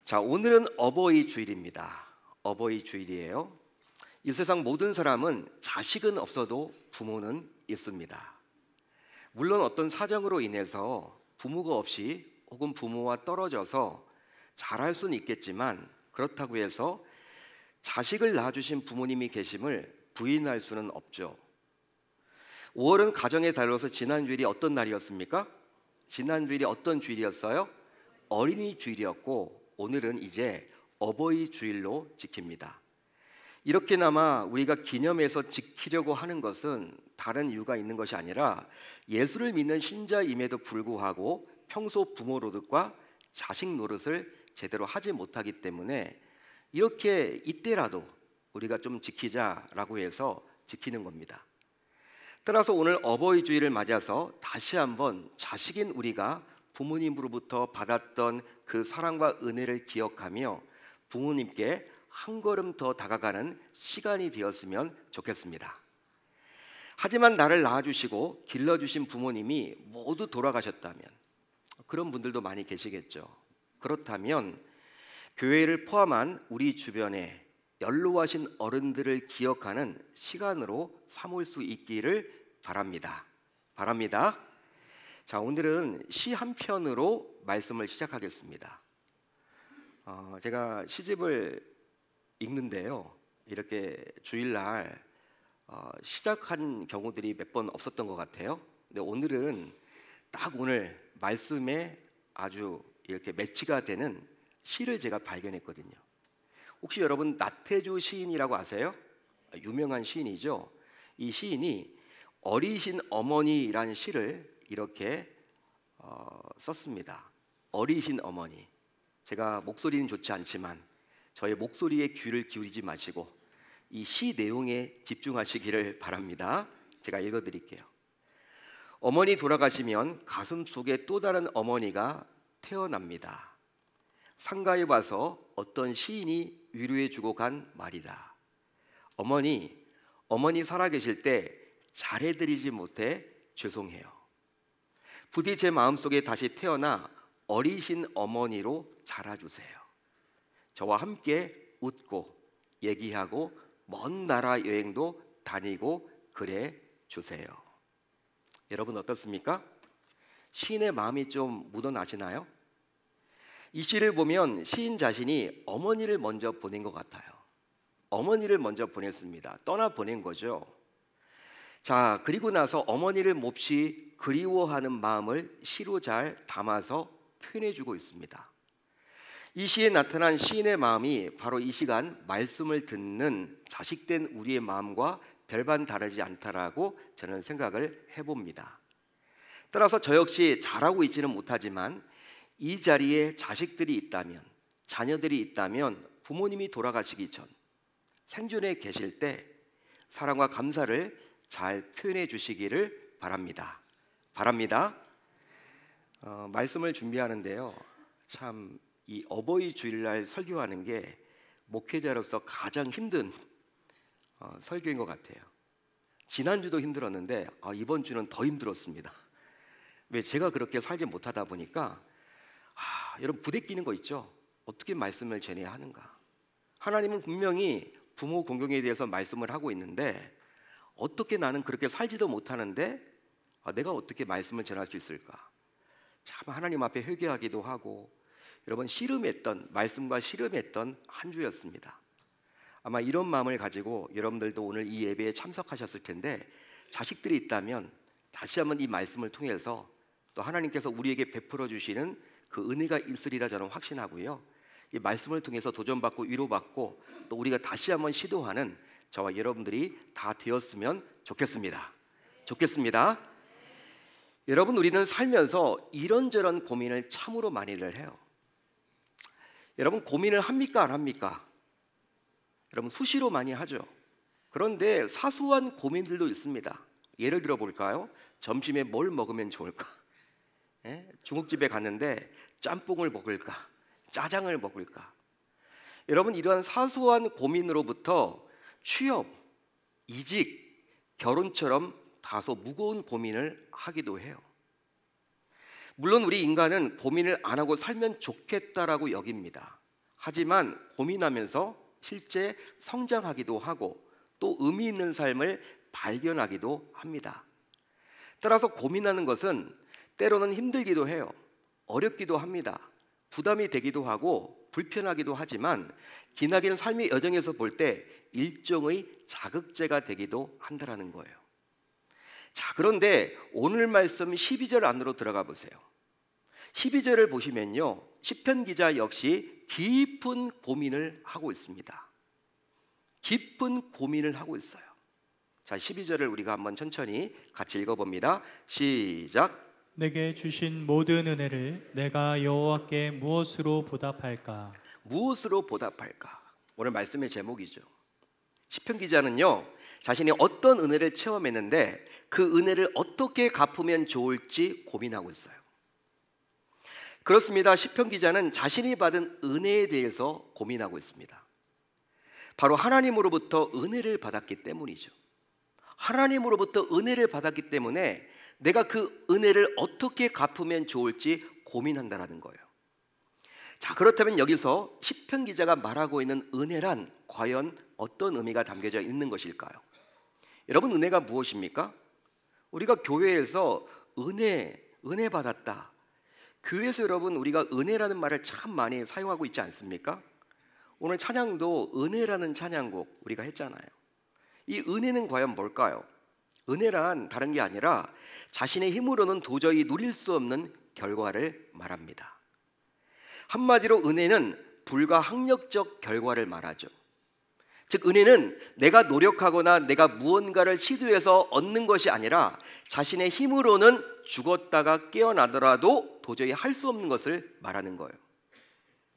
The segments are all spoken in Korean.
자, 오늘은 어버이 주일입니다. 어버이 주일이에요. 이 세상 모든 사람은 자식은 없어도 부모는 있습니다. 물론 어떤 사정으로 인해서 부모가 없이 혹은 부모와 떨어져서 자랄 수는 있겠지만, 그렇다고 해서 자식을 낳아주신 부모님이 계심을 부인할 수는 없죠. 5월은 가정의 달로서 지난 주일이 어떤 날이었습니까? 지난 주일이 어떤 주일이었어요? 어린이 주일이었고, 오늘은 이제 어버이 주일로 지킵니다. 이렇게나마 우리가 기념해서 지키려고 하는 것은 다른 이유가 있는 것이 아니라, 예수를 믿는 신자임에도 불구하고 평소 부모 노릇과 자식 노릇을 제대로 하지 못하기 때문에 이렇게 이때라도 우리가 좀 지키자라고 해서 지키는 겁니다. 따라서 오늘 어버이 주일을 맞아서 다시 한번 자식인 우리가 부모님으로부터 받았던 그 사랑과 은혜를 기억하며 부모님께 한 걸음 더 다가가는 시간이 되었으면 좋겠습니다. 하지만 나를 낳아주시고 길러주신 부모님이 모두 돌아가셨다면, 그런 분들도 많이 계시겠죠. 그렇다면 교회를 포함한 우리 주변에 연로하신 어른들을 기억하는 시간으로 삼을 수 있기를 바랍니다. 자, 오늘은 시 한 편으로 말씀을 시작하겠습니다. 제가 시집을 읽는데요, 이렇게 주일날 시작한 경우들이 몇 번 없었던 것 같아요. 근데 오늘은 딱 오늘 말씀에 아주 이렇게 매치가 되는 시를 제가 발견했거든요. 혹시 여러분 나태주 시인이라고 아세요? 유명한 시인이죠. 이 시인이 어리신 어머니라는 시를 이렇게 썼습니다. 어리신 어머니. 제가 목소리는 좋지 않지만 저의 목소리에 귀를 기울이지 마시고 이 시 내용에 집중하시기를 바랍니다. 제가 읽어드릴게요. 어머니 돌아가시면 가슴 속에 또 다른 어머니가 태어납니다. 상가에 와서 어떤 시인이 위로해주고 간 말이다. 어머니 살아계실 때 잘해드리지 못해 죄송해요. 부디 제 마음속에 다시 태어나 어리신 어머니로 자라주세요. 저와 함께 웃고 얘기하고 먼 나라 여행도 다니고 그래 주세요. 여러분 어떻습니까? 시인의 마음이 좀 묻어나시나요? 이 시를 보면 시인 자신이 어머니를 먼저 보낸 것 같아요. 어머니를 먼저 보냈습니다. 떠나보낸 거죠. 자, 그리고 나서 어머니를 몹시 그리워하는 마음을 시로 잘 담아서 표현해주고 있습니다. 이 시에 나타난 시인의 마음이 바로 이 시간 말씀을 듣는 자식된 우리의 마음과 별반 다르지 않다라고 저는 생각을 해봅니다. 따라서 저 역시 잘하고 있지는 못하지만 이 자리에 자식들이 있다면, 자녀들이 있다면 부모님이 돌아가시기 전 생존에 계실 때 사랑과 감사를 잘 표현해 주시기를 바랍니다. 말씀을 준비하는데요, 참 이 어버이 주일날 설교하는 게 목회자로서 가장 힘든 설교인 것 같아요. 지난주도 힘들었는데 이번 주는 더 힘들었습니다. 왜? 제가 그렇게 살지 못하다 보니까 여러분 부대끼는 거 있죠? 어떻게 말씀을 전해야 하는가? 하나님은 분명히 부모 공경에 대해서 말씀을 하고 있는데 어떻게 나는 그렇게 살지도 못하는데 내가 어떻게 말씀을 전할 수 있을까? 참 하나님 앞에 회개하기도 하고, 여러분 말씀과 씨름했던 한 주였습니다. 아마 이런 마음을 가지고 여러분들도 오늘 이 예배에 참석하셨을 텐데, 자식들이 있다면 다시 한번 이 말씀을 통해서 또 하나님께서 우리에게 베풀어 주시는 그 은혜가 있으리라 저는 확신하고요, 이 말씀을 통해서 도전받고 위로받고 또 우리가 다시 한번 시도하는 저와 여러분들이 다 되었으면 좋겠습니다. 여러분, 우리는 살면서 이런저런 고민을 참으로 많이들 해요. 여러분, 고민을 합니까 안 합니까? 여러분, 수시로 많이 하죠. 그런데 사소한 고민들도 있습니다. 예를 들어 볼까요? 점심에 뭘 먹으면 좋을까? 중국집에 갔는데 짬뽕을 먹을까? 짜장을 먹을까? 여러분, 이러한 사소한 고민으로부터 취업, 이직, 결혼처럼 다소 무거운 고민을 하기도 해요. 물론 우리 인간은 고민을 안 하고 살면 좋겠다라고 여깁니다. 하지만 고민하면서 실제 성장하기도 하고 또 의미 있는 삶을 발견하기도 합니다. 따라서 고민하는 것은 때로는 힘들기도 해요. 어렵기도 합니다. 부담이 되기도 하고 불편하기도 하지만 기나긴 삶의 여정에서 볼 때 일종의 자극제가 되기도 한다는 거예요. 자, 그런데 오늘 말씀 12절 안으로 들어가 보세요. 12절을 보시면요, 시편 기자 역시 깊은 고민을 하고 있습니다. 깊은 고민을 하고 있어요. 자, 12절을 우리가 한번 천천히 같이 읽어봅니다. 시작. 내게 주신 모든 은혜를 내가 여호와께 무엇으로 보답할까? 무엇으로 보답할까? 오늘 말씀의 제목이죠. 시편 기자는요, 자신이 어떤 은혜를 체험했는데 그 은혜를 어떻게 갚으면 좋을지 고민하고 있어요. 그렇습니다. 시편 기자는 자신이 받은 은혜에 대해서 고민하고 있습니다. 바로 하나님으로부터 은혜를 받았기 때문이죠. 하나님으로부터 은혜를 받았기 때문에 내가 그 은혜를 어떻게 갚으면 좋을지 고민한다라는 거예요. 자, 그렇다면 여기서 시편 기자가 말하고 있는 은혜란 과연 어떤 의미가 담겨져 있는 것일까요? 여러분, 은혜가 무엇입니까? 우리가 교회에서 은혜 받았다. 교회에서 여러분, 우리가 은혜라는 말을 참 많이 사용하고 있지 않습니까? 오늘 찬양도 은혜라는 찬양곡 우리가 했잖아요. 이 은혜는 과연 뭘까요? 은혜란 다른 게 아니라 자신의 힘으로는 도저히 누릴 수 없는 결과를 말합니다. 한마디로 은혜는 불가항력적 결과를 말하죠. 즉, 은혜는 내가 노력하거나 내가 무언가를 시도해서 얻는 것이 아니라 자신의 힘으로는 죽었다가 깨어나더라도 도저히 할 수 없는 것을 말하는 거예요.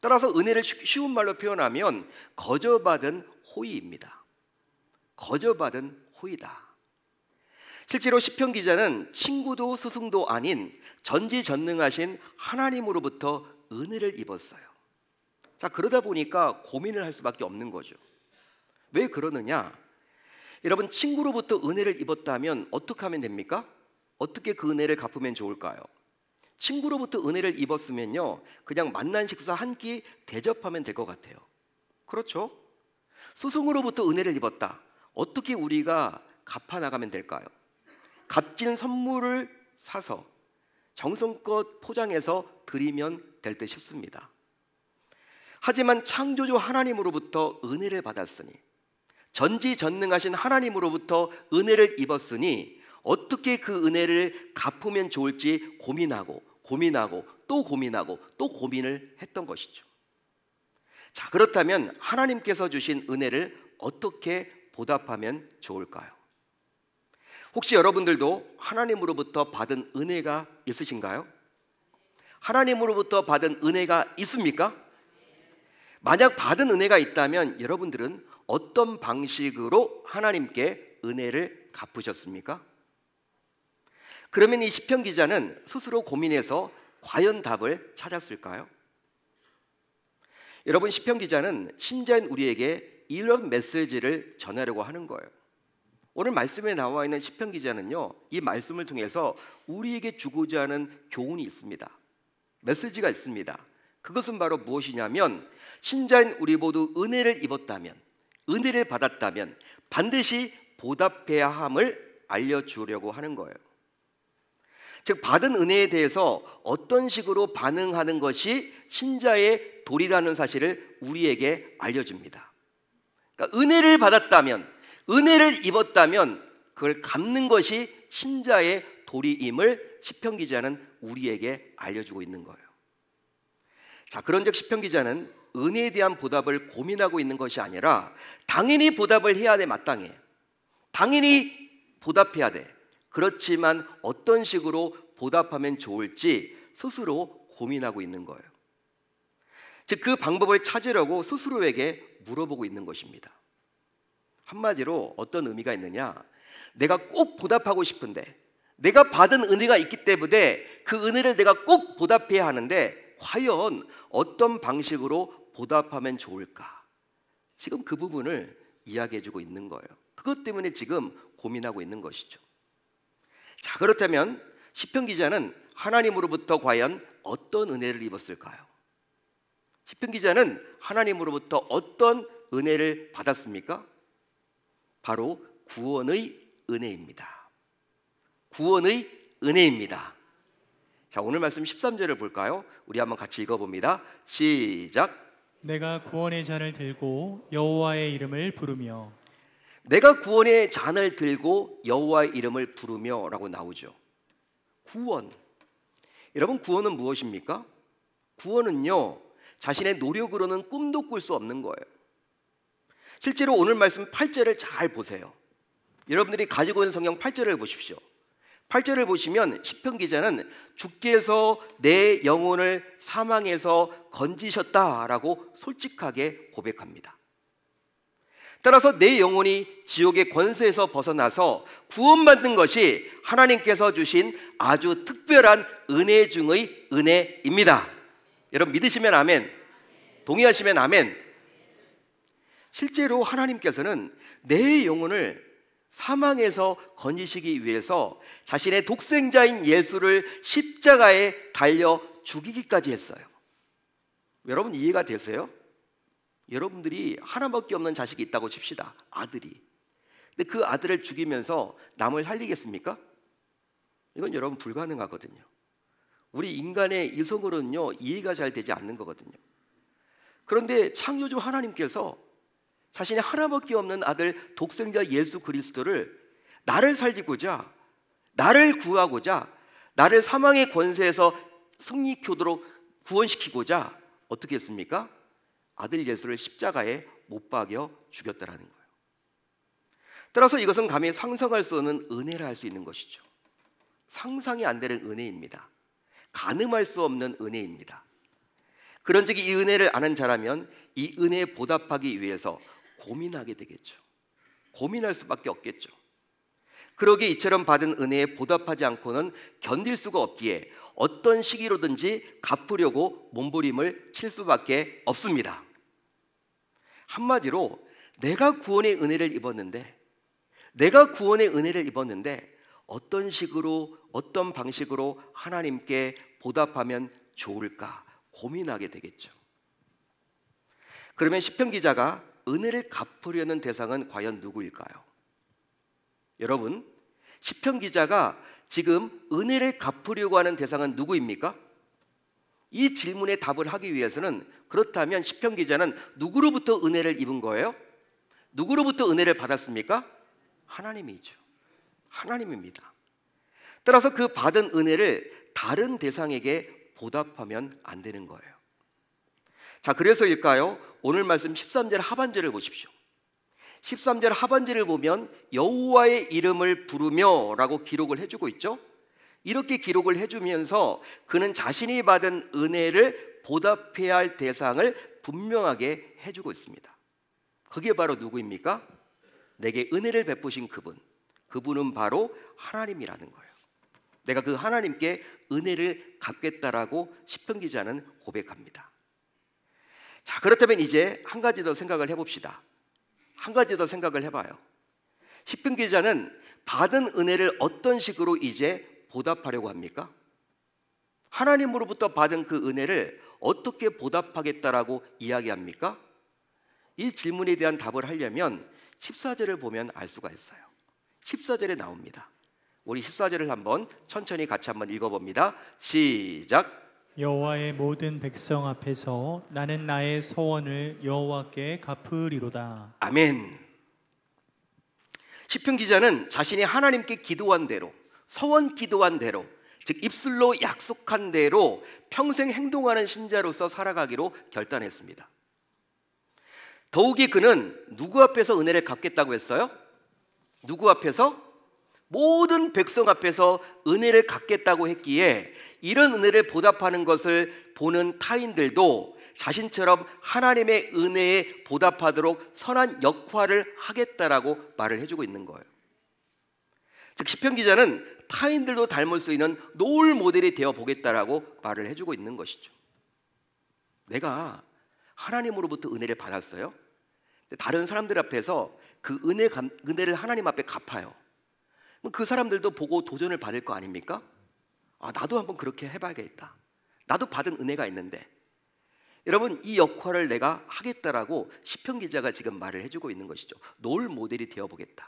따라서 은혜를 쉬운 말로 표현하면 거저받은 호의입니다. 거저받은 호의다. 실제로 시편 기자는 친구도 스승도 아닌 전지전능하신 하나님으로부터 은혜를 입었어요. 자, 그러다 보니까 고민을 할 수밖에 없는 거죠. 왜 그러느냐? 여러분, 친구로부터 은혜를 입었다면 어떻게 하면 됩니까? 어떻게 그 은혜를 갚으면 좋을까요? 친구로부터 은혜를 입었으면요, 그냥 만난 식사 한 끼 대접하면 될 것 같아요. 그렇죠? 스승으로부터 은혜를 입었다. 어떻게 우리가 갚아나가면 될까요? 값진 선물을 사서 정성껏 포장해서 드리면 될 듯 싶습니다. 하지만 창조주 하나님으로부터 은혜를 받았으니, 전지전능하신 하나님으로부터 은혜를 입었으니 어떻게 그 은혜를 갚으면 좋을지 고민하고 또 고민하고 또 고민을 했던 것이죠. 자, 그렇다면 하나님께서 주신 은혜를 어떻게 보답하면 좋을까요? 혹시 여러분들도 하나님으로부터 받은 은혜가 있으신가요? 하나님으로부터 받은 은혜가 있습니까? 만약 받은 은혜가 있다면 여러분들은 어떤 방식으로 하나님께 은혜를 갚으셨습니까? 그러면 이 시편 기자는 스스로 고민해서 과연 답을 찾았을까요? 여러분, 시편 기자는 신자인 우리에게 이런 메시지를 전하려고 하는 거예요. 오늘 말씀에 나와 있는 시편 기자는요, 이 말씀을 통해서 우리에게 주고자 하는 교훈이 있습니다. 메시지가 있습니다. 그것은 바로 무엇이냐면, 신자인 우리 모두 은혜를 입었다면, 은혜를 받았다면 반드시 보답해야 함을 알려주려고 하는 거예요. 즉, 받은 은혜에 대해서 어떤 식으로 반응하는 것이 신자의 도리라는 사실을 우리에게 알려줍니다. 그러니까 은혜를 받았다면, 은혜를 입었다면 그걸 갚는 것이 신자의 도리임을 시편 기자는 우리에게 알려주고 있는 거예요. 자, 그런즉 시편 기자는 은혜에 대한 보답을 고민하고 있는 것이 아니라 당연히 보답을 해야 돼, 마땅해. 당연히 보답해야 돼. 그렇지만 어떤 식으로 보답하면 좋을지 스스로 고민하고 있는 거예요. 즉, 그 방법을 찾으려고 스스로에게 물어보고 있는 것입니다. 한마디로 어떤 의미가 있느냐? 내가 꼭 보답하고 싶은데, 내가 받은 은혜가 있기 때문에 그 은혜를 내가 꼭 보답해야 하는데 과연 어떤 방식으로 보답하면 좋을까? 지금 그 부분을 이야기해주고 있는 거예요. 그것 때문에 지금 고민하고 있는 것이죠. 자, 그렇다면 시편 기자는 하나님으로부터 과연 어떤 은혜를 입었을까요? 시편 기자는 하나님으로부터 어떤 은혜를 받았습니까? 바로 구원의 은혜입니다. 구원의 은혜입니다. 자, 오늘 말씀 13절을 볼까요? 우리 한번 같이 읽어봅니다. 시작. 내가 구원의 잔을 들고 여호와의 이름을 부르며. 내가 구원의 잔을 들고 여호와의 이름을 부르며 라고 나오죠. 구원. 여러분, 구원은 무엇입니까? 구원은요, 자신의 노력으로는 꿈도 꿀 수 없는 거예요. 실제로 오늘 말씀 8절을 잘 보세요. 여러분들이 가지고 있는 성경 8절을 보십시오. 8절을 보시면 시편 기자는 주께서 내 영혼을 사망에서 건지셨다라고 솔직하게 고백합니다. 따라서 내 영혼이 지옥의 권세에서 벗어나서 구원받는 것이 하나님께서 주신 아주 특별한 은혜 중의 은혜입니다. 여러분 믿으시면 아멘, 동의하시면 아멘. 실제로 하나님께서는 내 영혼을 사망에서 건지시기 위해서 자신의 독생자인 예수를 십자가에 달려 죽이기까지 했어요. 여러분 이해가 되세요? 여러분들이 하나밖에 없는 자식이 있다고 칩시다. 아들이. 근데 그 아들을 죽이면서 남을 살리겠습니까? 이건 여러분 불가능하거든요. 우리 인간의 이성으로는요 이해가 잘 되지 않는 거거든요. 그런데 창조주 하나님께서 자신의 하나밖에 없는 아들 독생자 예수 그리스도를 나를 살리고자, 나를 구하고자, 나를 사망의 권세에서 승리케도록 구원시키고자 어떻게 했습니까? 아들 예수를 십자가에 못 박여 죽였다라는 거예요. 따라서 이것은 감히 상상할 수 없는 은혜라 할 수 있는 것이죠. 상상이 안 되는 은혜입니다. 가늠할 수 없는 은혜입니다. 그런즉 이 은혜를 아는 자라면 이 은혜에 보답하기 위해서 고민하게 되겠죠. 고민할 수밖에 없겠죠. 그러기에 이처럼 받은 은혜에 보답하지 않고는 견딜 수가 없기에 어떤 시기로든지 갚으려고 몸부림을 칠 수밖에 없습니다. 한마디로 내가 구원의 은혜를 입었는데 어떤 식으로, 어떤 방식으로 하나님께 보답하면 좋을까 고민하게 되겠죠. 그러면 시편 기자가 은혜를 갚으려는 대상은 과연 누구일까요? 여러분, 시편 기자가 지금 은혜를 갚으려고 하는 대상은 누구입니까? 이 질문에 답을 하기 위해서는 그렇다면 시편 기자는 누구로부터 은혜를 입은 거예요? 누구로부터 은혜를 받았습니까? 하나님이죠. 하나님입니다. 따라서 그 받은 은혜를 다른 대상에게 보답하면 안 되는 거예요. 자, 그래서일까요? 오늘 말씀 13절 하반절을 보십시오. 13절 하반절을 보면 여호와의 이름을 부르며 라고 기록을 해주고 있죠. 이렇게 기록을 해주면서 그는 자신이 받은 은혜를 보답해야 할 대상을 분명하게 해주고 있습니다. 그게 바로 누구입니까? 내게 은혜를 베푸신 그분은 바로 하나님이라는 거예요. 내가 그 하나님께 은혜를 갚겠다라고 시편 기자는 고백합니다. 자, 그렇다면 이제 한 가지 더 생각을 해봅시다. 한 가지 더 생각을 해봐요. 시편 기자는 받은 은혜를 어떤 식으로 이제 보답하려고 합니까? 하나님으로부터 받은 그 은혜를 어떻게 보답하겠다라고 이야기합니까? 이 질문에 대한 답을 하려면 14절을 보면 알 수가 있어요. 14절에 나옵니다. 우리 14절을 한번 천천히 같이 한번 읽어봅니다. 시작. 여호와의 모든 백성 앞에서 나는 나의 서원을 여호와께 갚으리로다. 아멘. 시편 기자는 자신이 하나님께 기도한 대로, 서원 기도한 대로, 즉 입술로 약속한 대로 평생 행동하는 신자로서 살아가기로 결단했습니다. 더욱이 그는 누구 앞에서 은혜를 갚겠다고 했어요? 누구 앞에서? 모든 백성 앞에서 은혜를 갚겠다고 했기에 이런 은혜를 보답하는 것을 보는 타인들도 자신처럼 하나님의 은혜에 보답하도록 선한 역할을 하겠다라고 말을 해주고 있는 거예요. 즉 시편 기자는 타인들도 닮을 수 있는 롤 모델이 되어 보겠다라고 말을 해주고 있는 것이죠. 내가 하나님으로부터 은혜를 받았어요. 다른 사람들 앞에서 그 은혜를 하나님 앞에 갚아요. 그 사람들도 보고 도전을 받을 거 아닙니까? 아, 나도 한번 그렇게 해봐야겠다. 나도 받은 은혜가 있는데. 여러분, 이 역할을 내가 하겠다라고 시편 기자가 지금 말을 해주고 있는 것이죠. 롤 모델이 되어보겠다.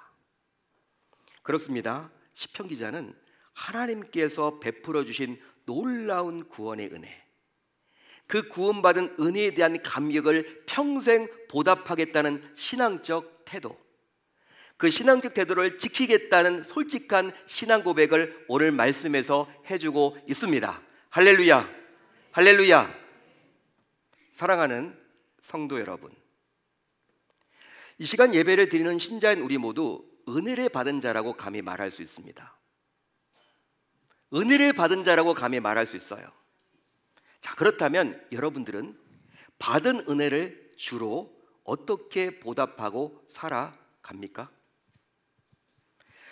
그렇습니다. 시편 기자는 하나님께서 베풀어 주신 놀라운 구원의 은혜, 그 구원받은 은혜에 대한 감격을 평생 보답하겠다는 신앙적 태도, 그 신앙적 태도를 지키겠다는 솔직한 신앙 고백을 오늘 말씀에서 해주고 있습니다. 할렐루야, 할렐루야. 사랑하는 성도 여러분, 이 시간 예배를 드리는 신자인 우리 모두 은혜를 받은 자라고 감히 말할 수 있습니다. 은혜를 받은 자라고 감히 말할 수 있어요. 자, 그렇다면 여러분들은 받은 은혜를 주로 어떻게 보답하고 살아갑니까?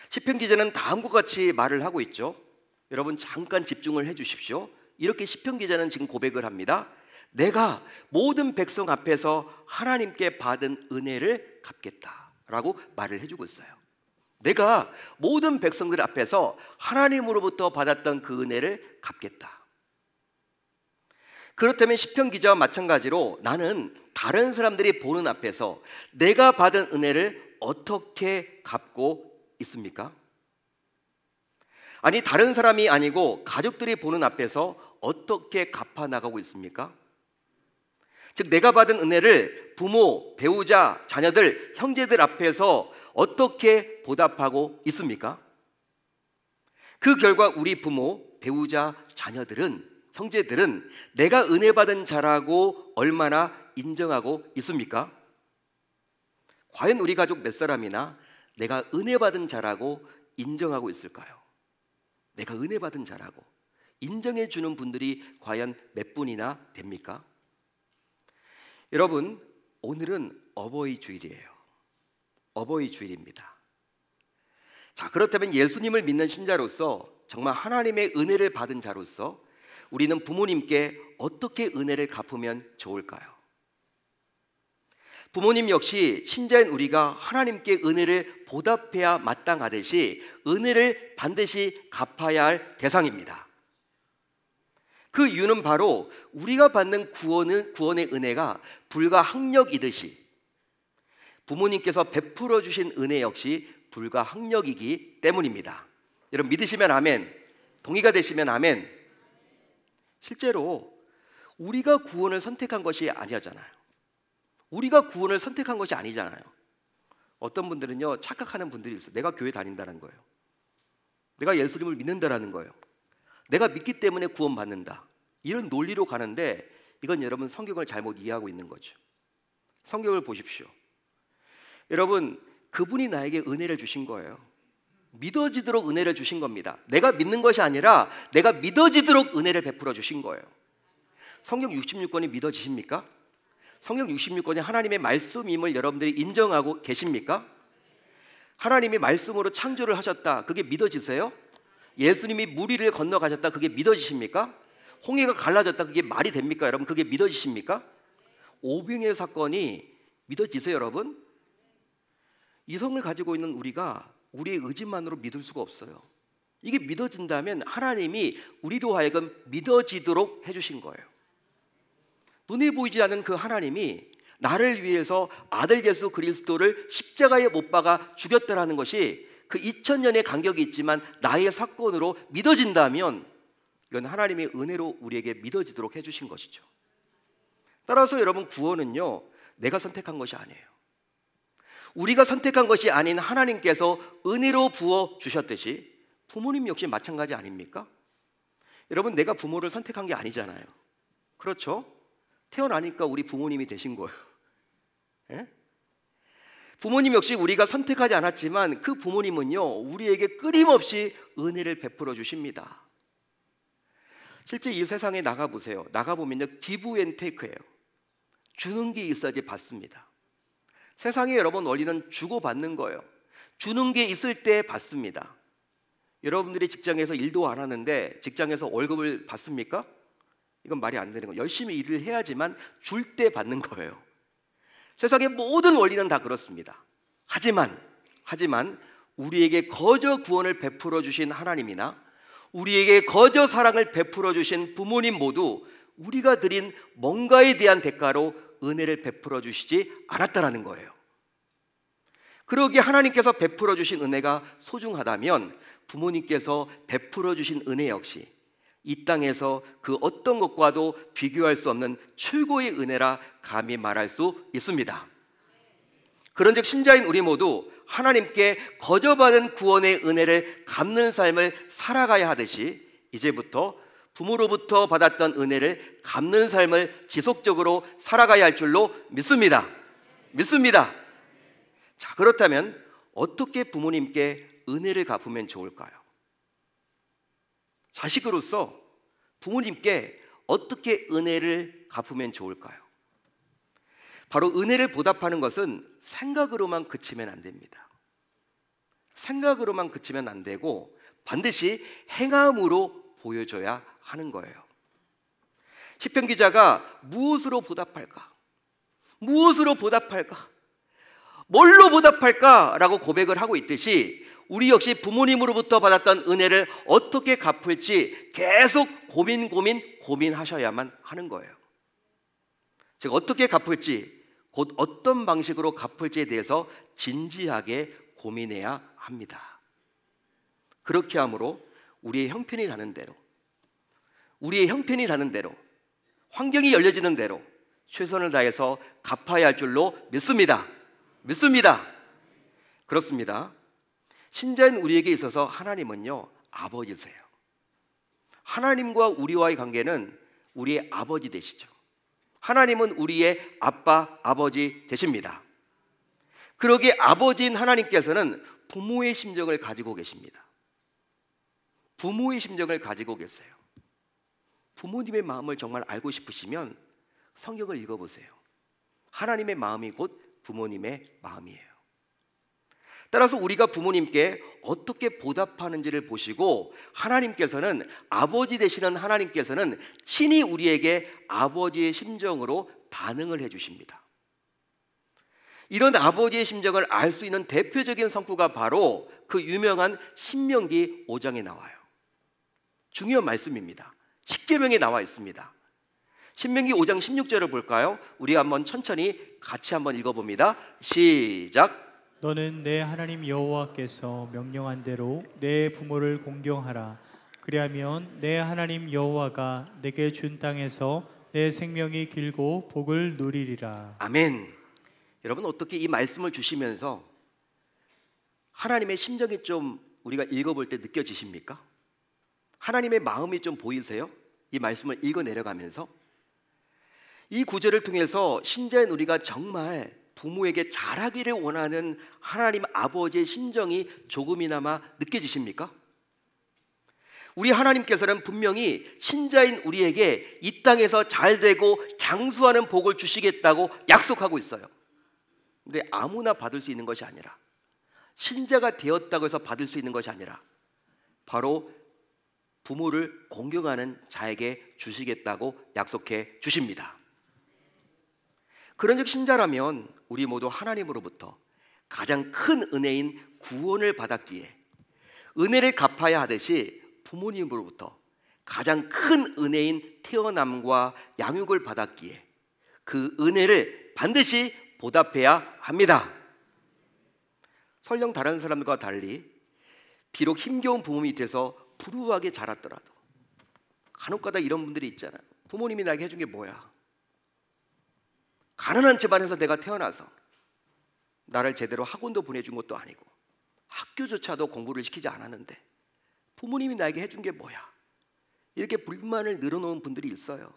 시편 기자는 다음과 같이 말을 하고 있죠. 여러분 잠깐 집중을 해 주십시오. 이렇게 시편 기자는 지금 고백을 합니다. 내가 모든 백성 앞에서 하나님께 받은 은혜를 갚겠다라고 말을 해주고 있어요. 내가 모든 백성들 앞에서 하나님으로부터 받았던 그 은혜를 갚겠다. 그렇다면 시편 기자와 마찬가지로 나는 다른 사람들이 보는 앞에서 내가 받은 은혜를 어떻게 갚고 있습니까? 아니, 다른 사람이 아니고 가족들이 보는 앞에서 어떻게 갚아 나가고 있습니까? 즉, 내가 받은 은혜를 부모, 배우자, 자녀들, 형제들 앞에서 어떻게 보답하고 있습니까? 그 결과 우리 부모, 배우자, 자녀들은, 형제들은 내가 은혜 받은 자라고 얼마나 인정하고 있습니까? 과연 우리 가족 몇 사람이나 내가 은혜 받은 자라고 인정하고 있을까요? 내가 은혜 받은 자라고 인정해 주는 분들이 과연 몇 분이나 됩니까? 여러분, 오늘은 어버이 주일이에요. 어버이 주일입니다. 자, 그렇다면 예수님을 믿는 신자로서, 정말 하나님의 은혜를 받은 자로서 우리는 부모님께 어떻게 은혜를 갚으면 좋을까요? 부모님 역시 신자인 우리가 하나님께 은혜를 보답해야 마땅하듯이 은혜를 반드시 갚아야 할 대상입니다. 그 이유는 바로 우리가 받는 구원의 은혜가 불가항력이듯이 부모님께서 베풀어 주신 은혜 역시 불가항력이기 때문입니다. 여러분 믿으시면 아멘, 동의가 되시면 아멘. 실제로 우리가 구원을 선택한 것이 아니잖아요. 우리가 구원을 선택한 것이 아니잖아요. 어떤 분들은요, 착각하는 분들이 있어요. 내가 교회 다닌다는 거예요. 내가 예수님을 믿는다라는 거예요. 내가 믿기 때문에 구원받는다, 이런 논리로 가는데 이건 여러분 성경을 잘못 이해하고 있는 거죠. 성경을 보십시오. 여러분, 그분이 나에게 은혜를 주신 거예요. 믿어지도록 은혜를 주신 겁니다. 내가 믿는 것이 아니라 내가 믿어지도록 은혜를 베풀어 주신 거예요. 성경 66권이 믿어지십니까? 성경 66권이 하나님의 말씀임을 여러분들이 인정하고 계십니까? 하나님이 말씀으로 창조를 하셨다, 그게 믿어지세요? 예수님이 물 위를 건너가셨다, 그게 믿어지십니까? 홍해가 갈라졌다, 그게 말이 됩니까? 여러분, 그게 믿어지십니까? 오병이어 사건이 믿어지세요, 여러분? 이성을 가지고 있는 우리가 우리의 의지만으로 믿을 수가 없어요. 이게 믿어진다면 하나님이 우리로 하여금 믿어지도록 해주신 거예요. 눈에 보이지 않는 그 하나님이 나를 위해서 아들 예수 그리스도를 십자가에 못 박아 죽였다라는 것이 그 2000년의 간격이 있지만 나의 사건으로 믿어진다면 이건 하나님의 은혜로 우리에게 믿어지도록 해주신 것이죠. 따라서 여러분, 구원은요, 내가 선택한 것이 아니에요. 우리가 선택한 것이 아닌 하나님께서 은혜로 부어 주셨듯이 부모님 역시 마찬가지 아닙니까? 여러분, 내가 부모를 선택한 게 아니잖아요. 그렇죠? 태어나니까 우리 부모님이 되신 거예요. 예? 부모님 역시 우리가 선택하지 않았지만 그 부모님은요, 우리에게 끊임없이 은혜를 베풀어 주십니다. 실제 이 세상에 나가보세요. 나가보면요, 기브 앤 테이크예요. 주는 게 있어야지 받습니다. 세상의 여러분 원리는 주고받는 거예요. 주는 게 있을 때 받습니다. 여러분들이 직장에서 일도 안 하는데 직장에서 월급을 받습니까? 이건 말이 안 되는 거예요. 열심히 일을 해야지만 줄 때 받는 거예요. 세상의 모든 원리는 다 그렇습니다. 하지만 우리에게 거저 구원을 베풀어 주신 하나님이나 우리에게 거저 사랑을 베풀어 주신 부모님 모두 우리가 드린 뭔가에 대한 대가로 은혜를 베풀어 주시지 않았다라는 거예요. 그러기에 하나님께서 베풀어 주신 은혜가 소중하다면 부모님께서 베풀어 주신 은혜 역시 이 땅에서 그 어떤 것과도 비교할 수 없는 최고의 은혜라 감히 말할 수 있습니다. 그런즉 신자인 우리 모두 하나님께 거저받은 구원의 은혜를 갚는 삶을 살아가야 하듯이 이제부터 부모로부터 받았던 은혜를 갚는 삶을 지속적으로 살아가야 할 줄로 믿습니다. 자, 그렇다면 어떻게 부모님께 은혜를 갚으면 좋을까요? 자식으로서 부모님께 어떻게 은혜를 갚으면 좋을까요? 바로 은혜를 보답하는 것은 생각으로만 그치면 안 됩니다. 생각으로만 그치면 안 되고 반드시 행함으로 보여줘야 하는 거예요. 시편 기자가 무엇으로 보답할까? 뭘로 보답할까라고 고백을 하고 있듯이 우리 역시 부모님으로부터 받았던 은혜를 어떻게 갚을지 계속 고민하셔야만 하는 거예요. 즉 어떻게 갚을지, 곧 어떤 방식으로 갚을지에 대해서 진지하게 고민해야 합니다. 그렇게 함으로 우리의 형편이 닿는 대로 환경이 열려지는 대로 최선을 다해서 갚아야 할 줄로 믿습니다. 그렇습니다. 신자인 우리에게 있어서 하나님은요, 아버지세요. 하나님과 우리와의 관계는 우리의 아버지 되시죠. 하나님은 우리의 아빠, 아버지 되십니다. 그러기에 아버지인 하나님께서는 부모의 심정을 가지고 계십니다. 부모의 심정을 가지고 계세요. 부모님의 마음을 정말 알고 싶으시면 성경을 읽어보세요. 하나님의 마음이 곧 부모님의 마음이에요. 따라서 우리가 부모님께 어떻게 보답하는지를 보시고 하나님께서는, 아버지 되시는 하나님께서는 친히 우리에게 아버지의 심정으로 반응을 해주십니다. 이런 아버지의 심정을 알 수 있는 대표적인 성구가 바로 그 유명한 신명기 5장에 나와요. 중요한 말씀입니다. 십계명에 나와 있습니다. 신명기 5장 16절을 볼까요? 우리 한번 천천히 같이 한번 읽어봅니다. 시작. 너는 내 하나님 여호와께서 명령한 대로 내 부모를 공경하라. 그리하면 내 하나님 여호와가 내게 준 땅에서 내 생명이 길고 복을 누리리라. 아멘. 여러분, 어떻게 이 말씀을 주시면서 하나님의 심정이 좀 우리가 읽어볼 때 느껴지십니까? 하나님의 마음이 좀 보이세요? 이 말씀을 읽어 내려가면서 이 구절을 통해서 신자인 우리가 정말 부모에게 잘하기를 원하는 하나님 아버지의 심정이 조금이나마 느껴지십니까? 우리 하나님께서는 분명히 신자인 우리에게 이 땅에서 잘되고 장수하는 복을 주시겠다고 약속하고 있어요. 근데 아무나 받을 수 있는 것이 아니라, 신자가 되었다고 해서 받을 수 있는 것이 아니라 바로 부모를 공경하는 자에게 주시겠다고 약속해 주십니다. 그런즉 신자라면 우리 모두 하나님으로부터 가장 큰 은혜인 구원을 받았기에 은혜를 갚아야 하듯이 부모님으로부터 가장 큰 은혜인 태어남과 양육을 받았기에 그 은혜를 반드시 보답해야 합니다. 설령 다른 사람과 달리 비록 힘겨운 부모 밑에서 불우하게 자랐더라도 간혹가다 이런 분들이 있잖아요. 부모님이 나에게 해준 게 뭐야? 가난한 집안에서 내가 태어나서 나를 제대로 학원도 보내준 것도 아니고 학교조차도 공부를 시키지 않았는데 부모님이 나에게 해준 게 뭐야? 이렇게 불만을 늘어놓은 분들이 있어요.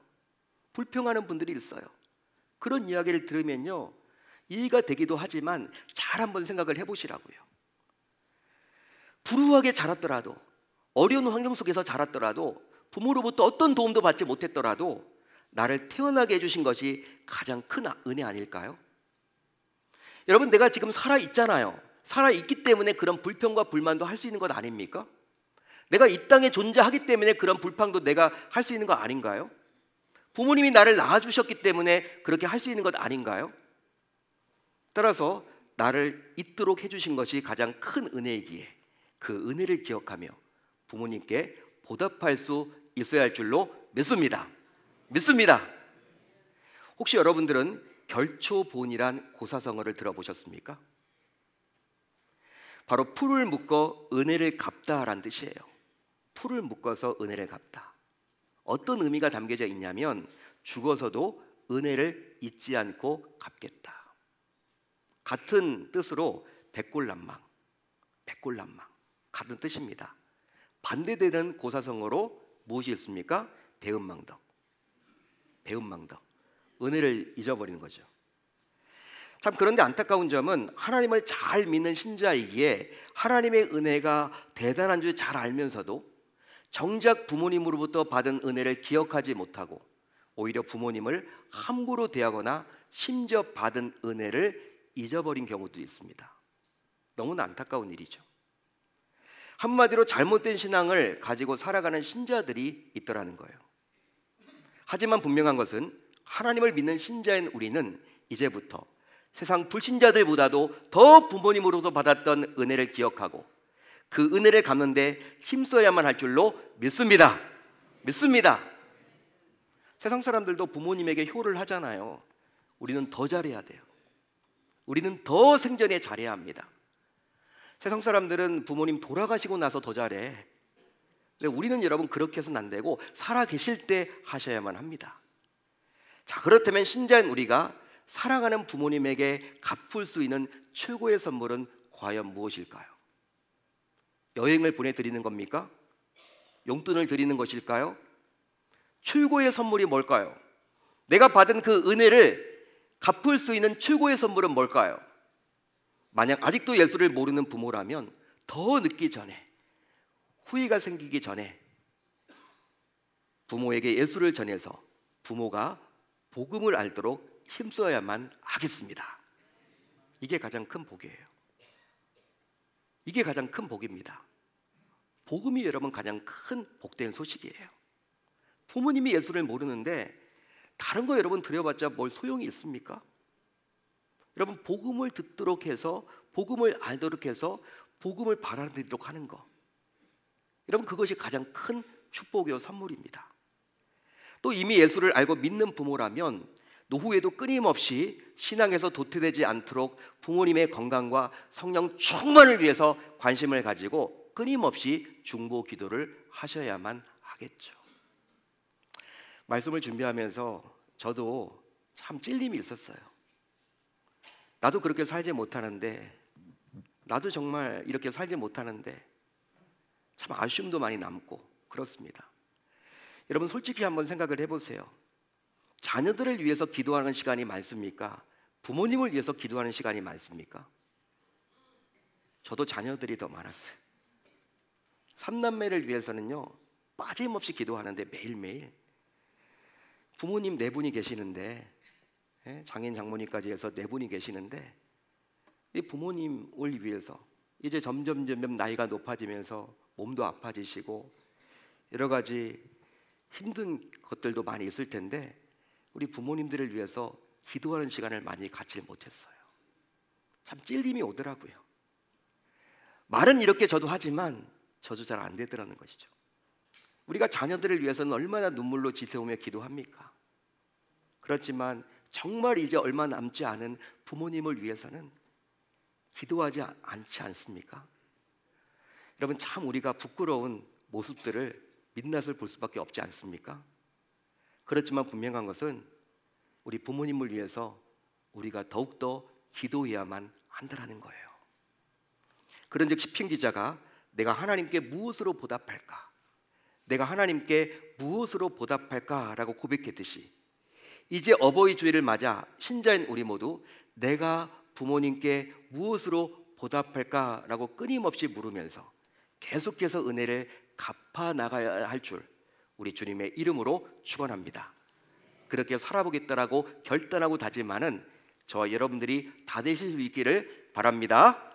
불평하는 분들이 있어요. 그런 이야기를 들으면요, 이해가 되기도 하지만 잘 한번 생각을 해보시라고요. 불우하게 자랐더라도, 어려운 환경 속에서 자랐더라도, 부모로부터 어떤 도움도 받지 못했더라도 나를 태어나게 해주신 것이 가장 큰 은혜 아닐까요? 여러분, 내가 지금 살아있잖아요. 살아있기 때문에 그런 불평과 불만도 할 수 있는 것 아닙니까? 내가 이 땅에 존재하기 때문에 그런 불평도 내가 할 수 있는 거 아닌가요? 부모님이 나를 낳아주셨기 때문에 그렇게 할 수 있는 것 아닌가요? 따라서 나를 있도록 해주신 것이 가장 큰 은혜이기에 그 은혜를 기억하며 부모님께 보답할 수 있어야 할 줄로 믿습니다. 믿습니다. 혹시 여러분들은 결초본이란 고사성어를 들어보셨습니까? 바로 풀을 묶어 은혜를 갚다라는 뜻이에요. 풀을 묶어서 은혜를 갚다. 어떤 의미가 담겨져 있냐면 죽어서도 은혜를 잊지 않고 갚겠다. 같은 뜻으로 백골난망 같은 뜻입니다. 반대되는 고사성어로 무엇이 있습니까? 배은망덕. 은혜를 잊어버리는 거죠. 참 그런데 안타까운 점은 하나님을 잘 믿는 신자이기에 하나님의 은혜가 대단한 줄 잘 알면서도 정작 부모님으로부터 받은 은혜를 기억하지 못하고 오히려 부모님을 함부로 대하거나 심지어 받은 은혜를 잊어버린 경우도 있습니다. 너무나 안타까운 일이죠. 한마디로 잘못된 신앙을 가지고 살아가는 신자들이 있더라는 거예요. 하지만 분명한 것은 하나님을 믿는 신자인 우리는 이제부터 세상 불신자들보다도 더 부모님으로부터 받았던 은혜를 기억하고 그 은혜를 갚는 데 힘써야만 할 줄로 믿습니다. 세상 사람들도 부모님에게 효를 하잖아요. 우리는 더 잘해야 돼요. 우리는 더 생전에 잘해야 합니다. 세상 사람들은 부모님 돌아가시고 나서 더 잘해. 근데 우리는 여러분 그렇게 해서는 안 되고 살아 계실 때 하셔야만 합니다. 자, 그렇다면 신자인 우리가 사랑하는 부모님에게 갚을 수 있는 최고의 선물은 과연 무엇일까요? 여행을 보내드리는 겁니까? 용돈을 드리는 것일까요? 최고의 선물이 뭘까요? 내가 받은 그 은혜를 갚을 수 있는 최고의 선물은 뭘까요? 만약 아직도 예수를 모르는 부모라면 더 늦기 전에, 후회가 생기기 전에 부모에게 예수를 전해서 부모가 복음을 알도록 힘써야만 하겠습니다. 이게 가장 큰 복이에요. 이게 가장 큰 복입니다. 복음이 여러분 가장 큰 복된 소식이에요. 부모님이 예수를 모르는데 다른 거 여러분 드려봤자 뭘 소용이 있습니까? 여러분 복음을 듣도록 해서 복음을 알도록 해서 복음을 받아들이도록 하는 거, 여러분 그것이 가장 큰 축복이요 선물입니다. 또 이미 예수를 알고 믿는 부모라면 노후에도 끊임없이 신앙에서 도태되지 않도록 부모님의 건강과 성령 충만을 위해서 관심을 가지고 끊임없이 중보 기도를 하셔야만 하겠죠. 말씀을 준비하면서 저도 참 찔림이 있었어요. 나도 그렇게 살지 못하는데, 나도 정말 이렇게 살지 못하는데 참 아쉬움도 많이 남고 그렇습니다. 여러분 솔직히 한번 생각을 해보세요. 자녀들을 위해서 기도하는 시간이 많습니까? 부모님을 위해서 기도하는 시간이 많습니까? 저도 자녀들이 더 많았어요. 3남매를 위해서는요 빠짐없이 기도하는데 매일매일 부모님 4분이 계시는데, 장인 장모님까지 해서 4분이 계시는데 이 부모님을 위해서 이제 점점 나이가 높아지면서 몸도 아파지시고 여러 가지 힘든 것들도 많이 있을 텐데 우리 부모님들을 위해서 기도하는 시간을 많이 갖지 못했어요. 참 찔림이 오더라고요. 말은 이렇게 저도 하지만 저도 잘 안 되더라는 것이죠. 우리가 자녀들을 위해서는 얼마나 눈물로 지새우며 기도합니까? 그렇지만 정말 이제 얼마 남지 않은 부모님을 위해서는 기도하지 않지 않습니까? 여러분 참 우리가 부끄러운 모습들을 민낯을 볼 수밖에 없지 않습니까? 그렇지만 분명한 것은 우리 부모님을 위해서 우리가 더욱더 기도해야만 한다는 거예요. 그런즉 시편 기자가 내가 하나님께 무엇으로 보답할까? 내가 하나님께 무엇으로 보답할까라고 고백했듯이 이제 어버이 주일을 맞아 신자인 우리 모두 내가 부모님께 무엇으로 보답할까라고 끊임없이 물으면서 계속해서 은혜를 갚아 나가야 할 줄 우리 주님의 이름으로 축원합니다. 그렇게 살아보겠다라고 결단하고 다짐하는 저와 여러분들이 다 되실 수 있기를 바랍니다.